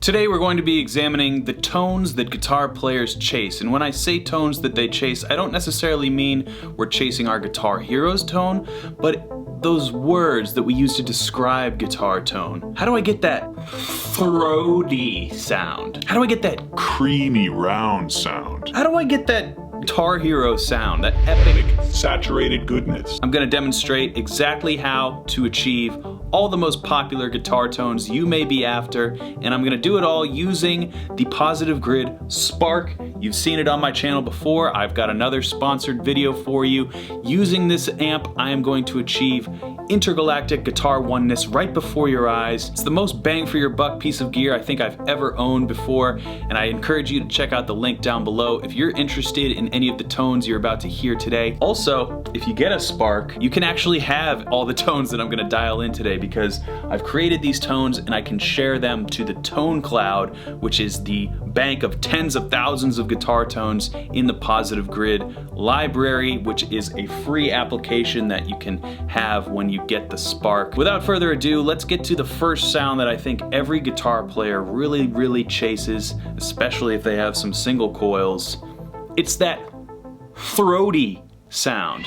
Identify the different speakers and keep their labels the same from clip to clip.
Speaker 1: Today we're going to be examining the tones that guitar players chase. And when I say tones that they chase, I don't necessarily mean we're chasing our Guitar Hero's tone, but those words that we use to describe guitar tone. How do I get that throaty sound? How do I get that
Speaker 2: creamy round sound?
Speaker 1: How do I get that Guitar Hero sound, that epic
Speaker 2: saturated goodness?
Speaker 1: I'm going to demonstrate exactly how to achieve all the most popular guitar tones you may be after, and I'm going to do it all using the Positive Grid Spark. You've seen it on my channel before. I've got another sponsored video for you. Using this amp, I am going to achieve intergalactic guitar oneness right before your eyes. It's the most bang for your buck piece of gear I think I've ever owned before, and I encourage you to check out the link down below if you're interested in any of the tones you're about to hear today. Also, if you get a Spark, you can actually have all the tones that I'm going to dial in today, because I've created these tones and I can share them to the Tone Cloud, which is the bank of tens of thousands of guitar tones in the Positive Grid library, which is a free application that you can have when you get the Spark. Without further ado, let's get to the first sound that I think every guitar player really chases, especially if they have some single coils. It's that throaty sound.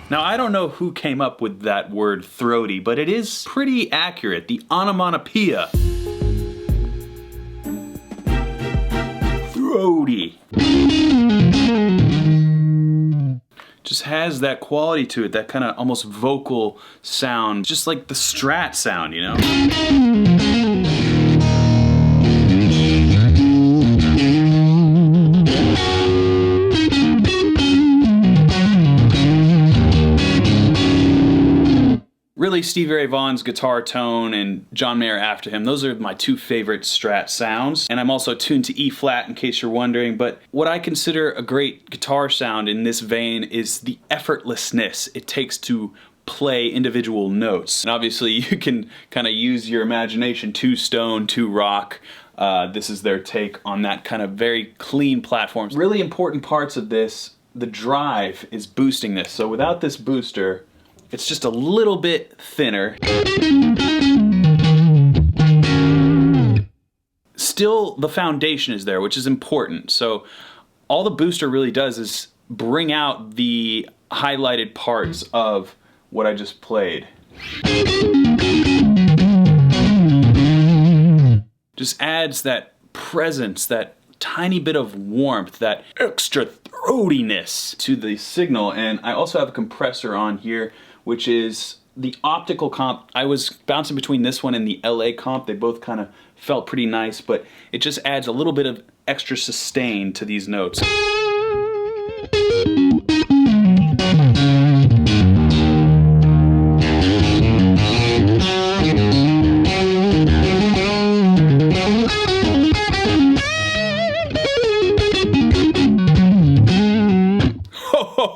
Speaker 1: Now, I don't know who came up with that word throaty, but it is pretty accurate. The onomatopoeia. Throaty. Just has that quality to it, that kind of almost vocal sound, just like the Strat sound, you know? Really, Stevie Ray Vaughan's guitar tone and John Mayer after him, those are my two favorite Strat sounds. And I'm also tuned to E flat in case you're wondering, but what I consider a great guitar sound in this vein is the effortlessness it takes to play individual notes. And obviously you can kind of use your imagination, to stone, to rock. This is their take on that kind of very clean platform. Really important parts of this, the drive is boosting this. So without this booster, it's just a little bit thinner. Still, the foundation is there, which is important. So all the booster really does is bring out the highlighted parts of what I just played. Just adds that presence, that tiny bit of warmth, that extra throatiness to the signal. And I also have a compressor on here, which is the optical comp. I was bouncing between this one and the LA comp. They both kind of felt pretty nice, but it just adds a little bit of extra sustain to these notes.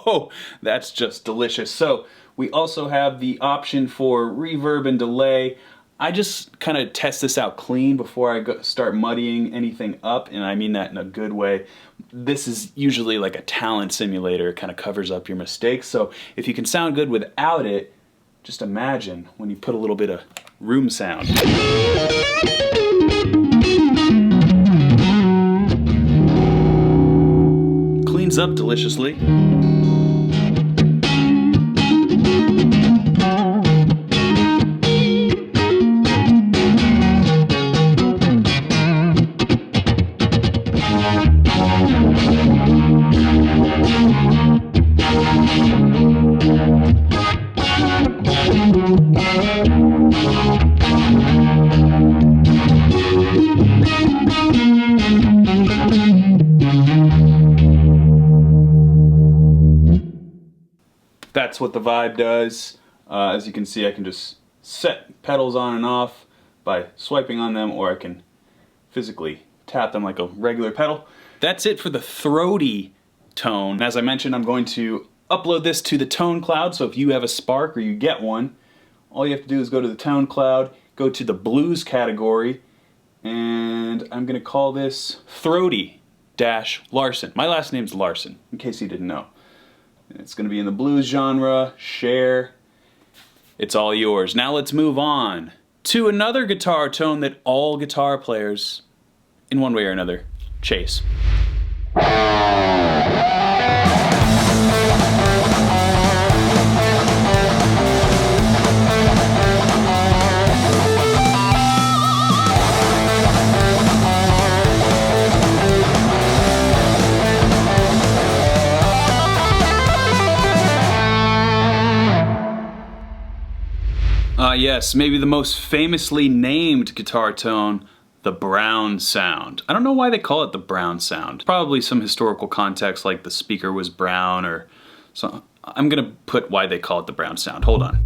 Speaker 1: Oh, that's just delicious. So we also have the option for reverb and delay. I just kind of test this out clean before I start muddying anything up, and I mean that in a good way. This is usually like a talent simulator. It kind of covers up your mistakes. So if you can sound good without it, just imagine when you put a little bit of room sound. Cleans up deliciously. that's what the Vibe does. As you can see, I can just set pedals on and off by swiping on them, or I can physically tap them like a regular pedal. That's it for the throaty tone. As I mentioned, I'm going to upload this to the tone cloud, so if you have a Spark or you get one, all you have to do is go to the tone cloud, go to the blues category, and I'm gonna call this Throaty-Larson. My last name's Larson, in case you didn't know. It's gonna be in the blues genre, share. It's all yours. Now let's move on to another guitar tone that all guitar players, in one way or another, chase. Yes, maybe the most famously named guitar tone, the brown sound. I don't know why they call it the brown sound. Probably some historical context, like the speaker was brown or so. I'm gonna put why they call it the brown sound. Hold on.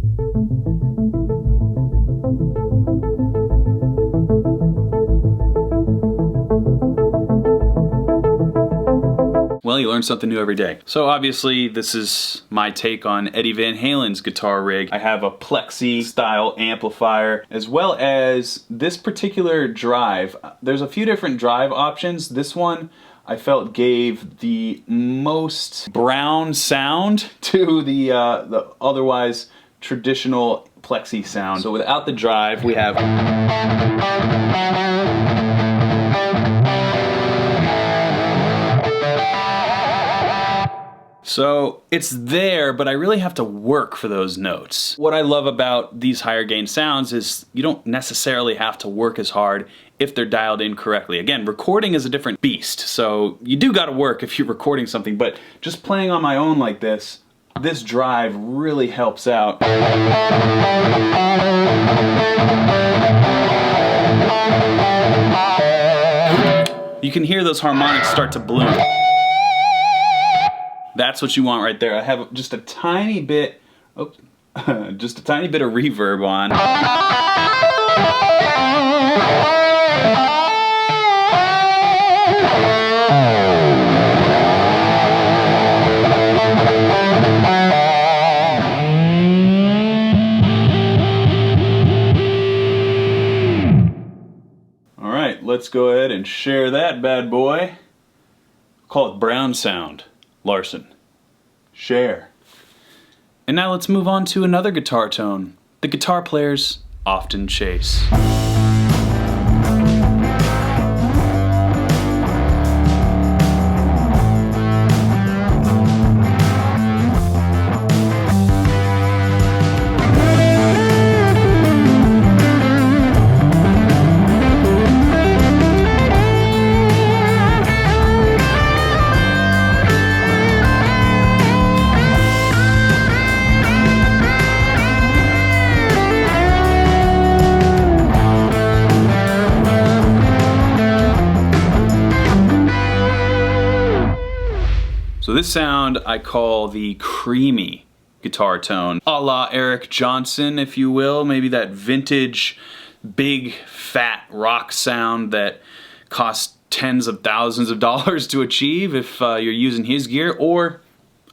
Speaker 1: Well, you learn something new every day. So obviously this is my take on Eddie Van Halen's guitar rig. I have a Plexi style amplifier, as well as this particular drive. There's a few different drive options. This one I felt gave the most brown sound to the otherwise traditional Plexi sound. So without the drive, we have so it's there, but I really have to work for those notes. What I love about these higher gain sounds is you don't necessarily have to work as hard if they're dialed in correctly. Again, recording is a different beast, so you do gotta work if you're recording something, but just playing on my own like this drive really helps out. You can hear those harmonics start to bloom. That's what you want right there. I have just a tiny bit, just a tiny bit of reverb on. All right, let's go ahead and share that bad boy. Call it brown sound. Larson. Share. And now let's move on to another guitar tone the guitar players often chase. So this sound I call the creamy guitar tone, a la Eric Johnson, if you will. Maybe that vintage, big, fat rock sound that costs tens of thousands of dollars to achieve if you're using his gear, or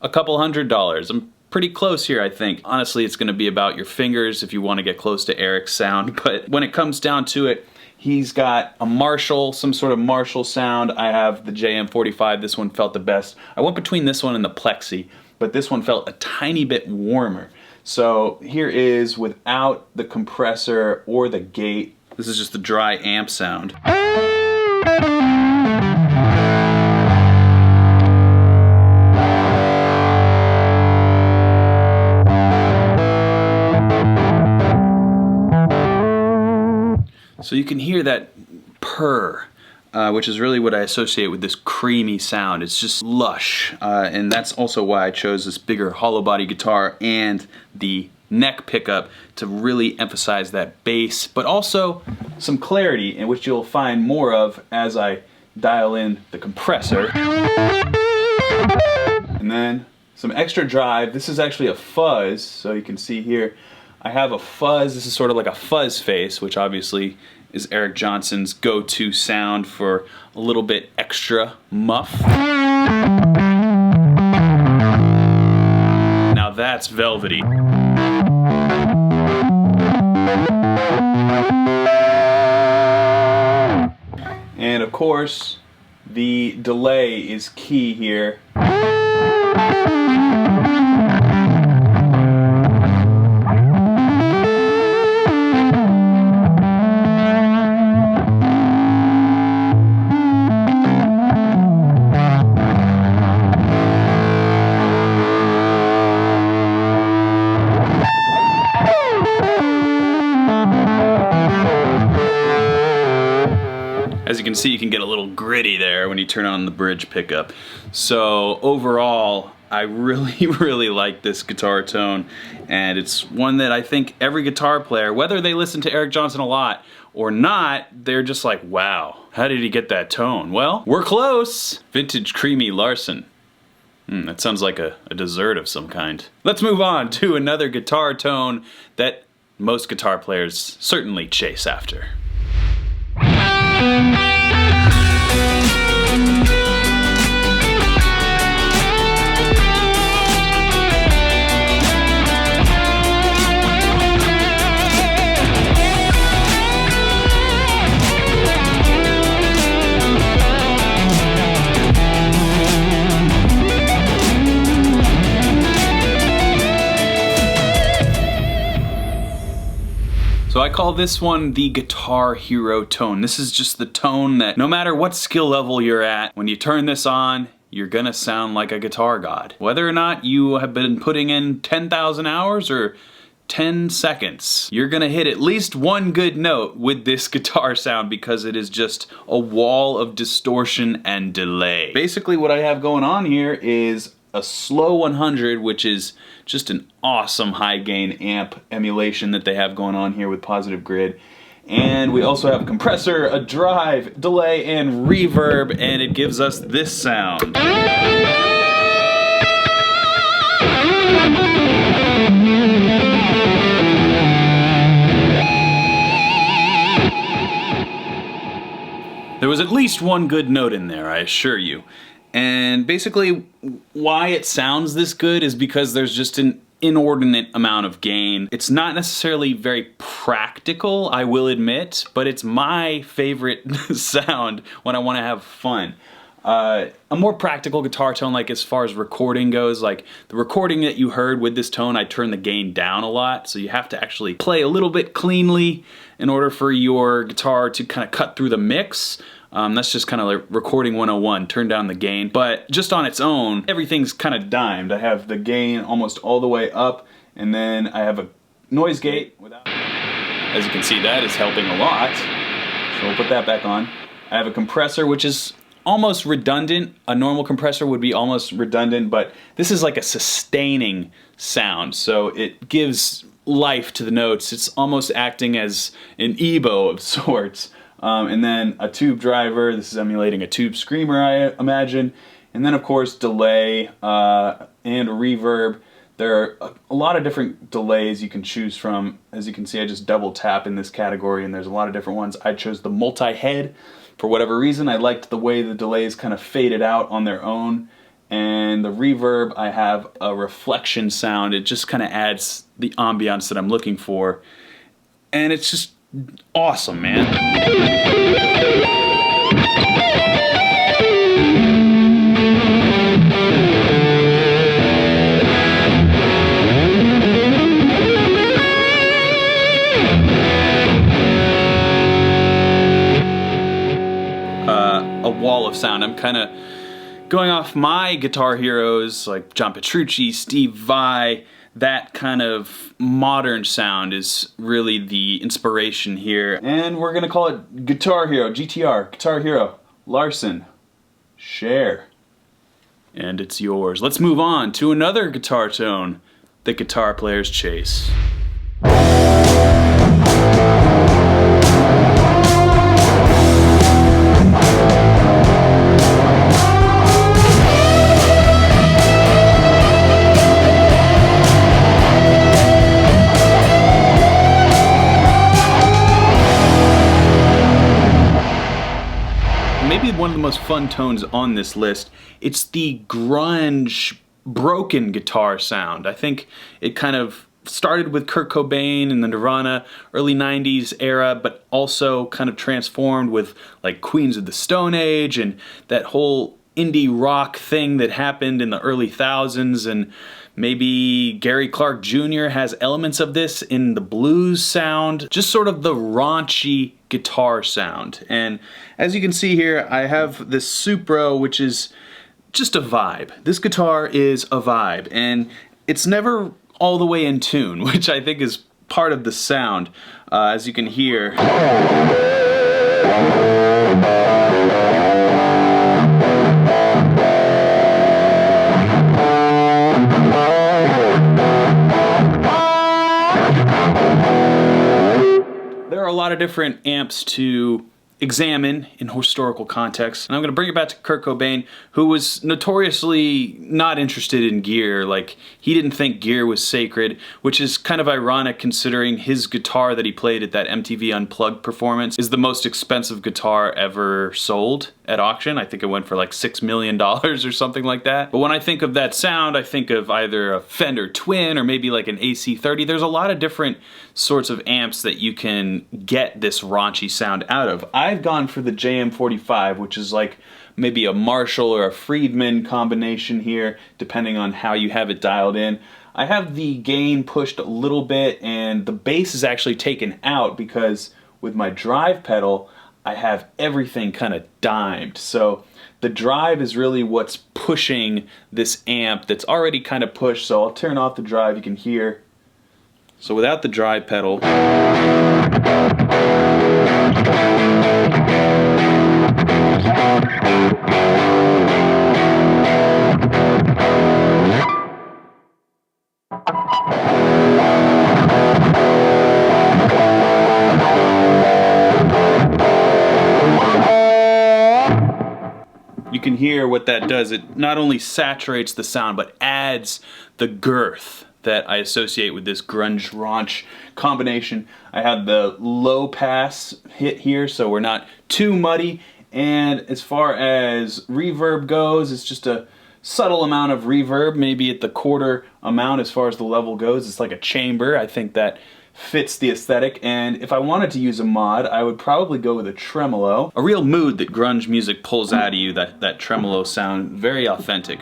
Speaker 1: a couple $100. I'm pretty close here, I think. Honestly, it's gonna be about your fingers if you want to get close to Eric's sound, but when it comes down to it, he's got a Marshall, some sort of Marshall sound. I have the JM45, this one felt the best. I went between this one and the Plexi, but this one felt a tiny bit warmer. So here is without the compressor or the gate. This is just the dry amp sound. So you can hear that purr, which is really what I associate with this creamy sound. It's just lush, and that's also why I chose this bigger hollow body guitar and the neck pickup to really emphasize that bass, but also some clarity, in which you'll find more of as I dial in the compressor. And then some extra drive. This is actually a fuzz, so you can see here I have a fuzz. This is sort of like a fuzz face, which obviously is Eric Johnson's go-to sound for a little bit extra muff. Now that's velvety. And of course, the delay is key here. As you can see, you can get a little gritty there when you turn on the bridge pickup. So overall, I really like this guitar tone, and it's one that I think every guitar player, whether they listen to Eric Johnson a lot or not, they're just like, wow, how did he get that tone? Well, we're close. Vintage Creamy Larson. That sounds like a dessert of some kind. Let's move on to another guitar tone that most guitar players certainly chase after. So I call this one the Guitar Hero tone. This is just the tone that no matter what skill level you're at, when you turn this on, you're gonna sound like a guitar god. Whether or not you have been putting in 10,000 hours or 10 seconds, you're gonna hit at least one good note with this guitar sound because it is just a wall of distortion and delay. Basically what I have going on here is a slow 100, which is just an awesome high gain amp emulation that they have going on here with Positive Grid. And we also have a compressor, a drive, delay, and reverb, and it gives us this sound. There was at least one good note in there, I assure you. And basically why it sounds this good is because there's just an inordinate amount of gain. It's not necessarily very practical, I will admit, but it's my favorite sound when I want to have fun. A more practical guitar tone, like as far as recording goes, like the recording that you heard with this tone, I turned the gain down a lot, so you have to actually play a little bit cleanly in order for your guitar to kind of cut through the mix. That's just kind of like recording 101, turn down the gain. But just on its own, everything's kind of dimed. I have the gain almost all the way up, and then I have a noise gate. As you can see, that is helping a lot. So we'll put that back on. I have a compressor, which is almost redundant. A normal compressor would be almost redundant, but this is like a sustaining sound, so it gives life to the notes. It's almost acting as an EBO of sorts. And then a tube driver. This is emulating a tube screamer, I imagine. And then of course delay and reverb. There are a lot of different delays you can choose from. As you can see, I just double tap in this category and there's a lot of different ones. I chose the multi-head for whatever reason. I liked the way the delays kind of faded out on their own. And the reverb, I have a reflection sound. It just kind of adds the ambiance that I'm looking for. And it's just awesome, man. A wall of sound. I'm kind of going off my guitar heroes like John Petrucci, Steve Vai. That kind of modern sound is really the inspiration here. And we're gonna call it Guitar Hero, GTR, Guitar Hero, Larson, Share. And it's yours. Let's move on to another guitar tone that guitar players chase. fun tones on this list. It's the grunge broken guitar sound. I think it kind of started with Kurt Cobain in the Nirvana early 90s era, but also kind of transformed with like Queens of the Stone Age and that whole indie rock thing that happened in the early thousands. And maybe Gary Clark Jr. has elements of this in the blues sound, just sort of the raunchy guitar sound. And as you can see here, I have this Supro, which is just a vibe. This guitar is a vibe, and it's never all the way in tune, which I think is part of the sound. As you can hear, there are a lot of different amps to examine in historical context. And I'm gonna bring it back to Kurt Cobain, who was notoriously not interested in gear. Like, he didn't think gear was sacred, which is kind of ironic considering his guitar that he played at that MTV Unplugged performance is the most expensive guitar ever sold at auction. I think it went for like $6 million or something like that. But when I think of that sound, I think of either a Fender Twin or maybe like an AC30. There's a lot of different sorts of amps that you can get this raunchy sound out of. I've gone for the JM45, which is like maybe a Marshall or a Friedman combination here, depending on how you have it dialed in. I have the gain pushed a little bit, and the bass is actually taken out because with my drive pedal, I have everything kind of dimed. So the drive is really what's pushing this amp that's already kind of pushed. So I'll turn off the drive, you can hear. So without the drive pedal, you can hear what that does. It not only saturates the sound, but adds the girth that I associate with this grunge raunch combination. I have the low pass hit here, so we're not too muddy. And as far as reverb goes, it's just a subtle amount of reverb, maybe at the quarter amount as far as the level goes. It's like a chamber. I think that fits the aesthetic. And if I wanted to use a mod, I would probably go with a tremolo. A real mood that grunge music pulls out of you, that tremolo sound, very authentic.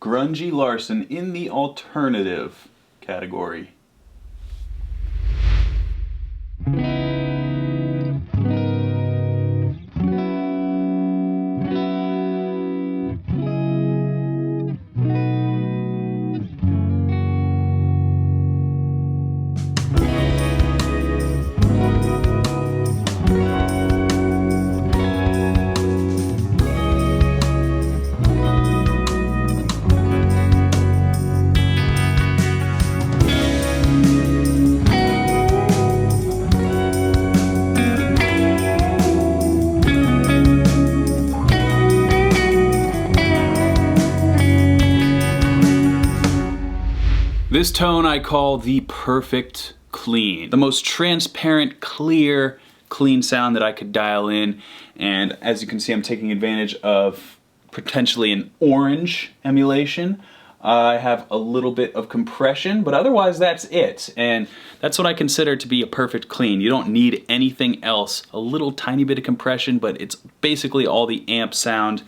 Speaker 1: Grungy Larson in the alternative category. This tone I call the perfect clean. The most transparent, clear, clean sound that I could dial in. And as you can see, I'm taking advantage of potentially an orange emulation. I have a little bit of compression, but otherwise that's it. And that's what I consider to be a perfect clean. You don't need anything else. A little tiny bit of compression, but it's basically all the amp sound.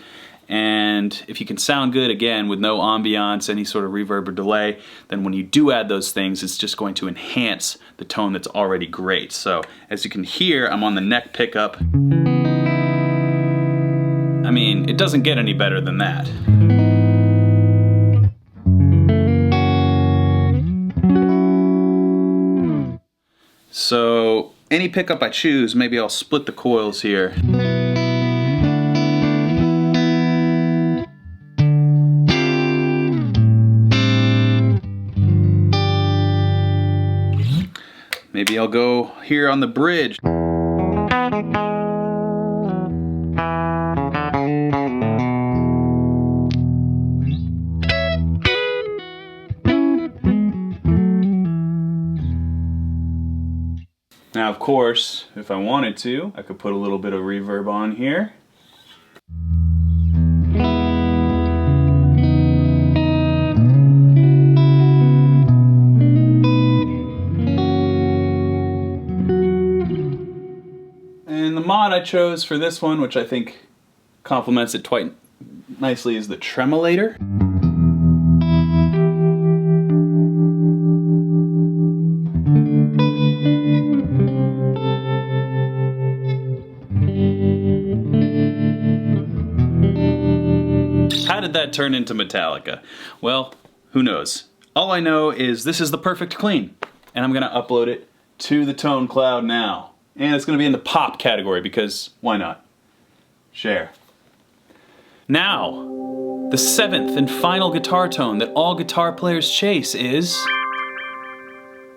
Speaker 1: And if you can sound good, again, with no ambiance, any sort of reverb or delay, then when you do add those things, it's just going to enhance the tone that's already great. So as you can hear, I'm on the neck pickup. I mean, it doesn't get any better than that. So any pickup I choose, maybe I'll split the coils here. Maybe I'll go here on the bridge. Now, of course, if I wanted to, I could put a little bit of reverb on here. And the mod I chose for this one, which I think complements it quite nicely, is the tremolator. How did that turn into Metallica? Well, who knows? All I know is this is the perfect clean, and I'm gonna upload it to the Tone Cloud now. And it's gonna be in the pop category because why not? Share. Now, the seventh and final guitar tone that all guitar players chase is...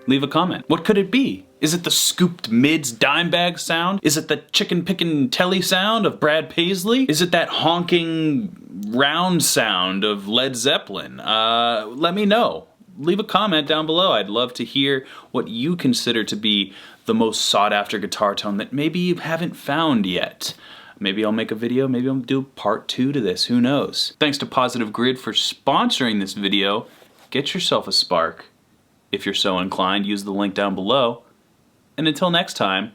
Speaker 1: Leave a comment. What could it be? Is it the scooped mids dime bag sound? Is it the chicken pickin' telly sound of Brad Paisley? Is it that honking round sound of Led Zeppelin? Let me know. Leave a comment down below. I'd love to hear what you consider to be the most sought after guitar tone that maybe you haven't found yet. Maybe I'll make a video, maybe I'll do part 2 to this, who knows. Thanks to Positive Grid for sponsoring this video. Get yourself a Spark. If you're so inclined, use the link down below. And until next time,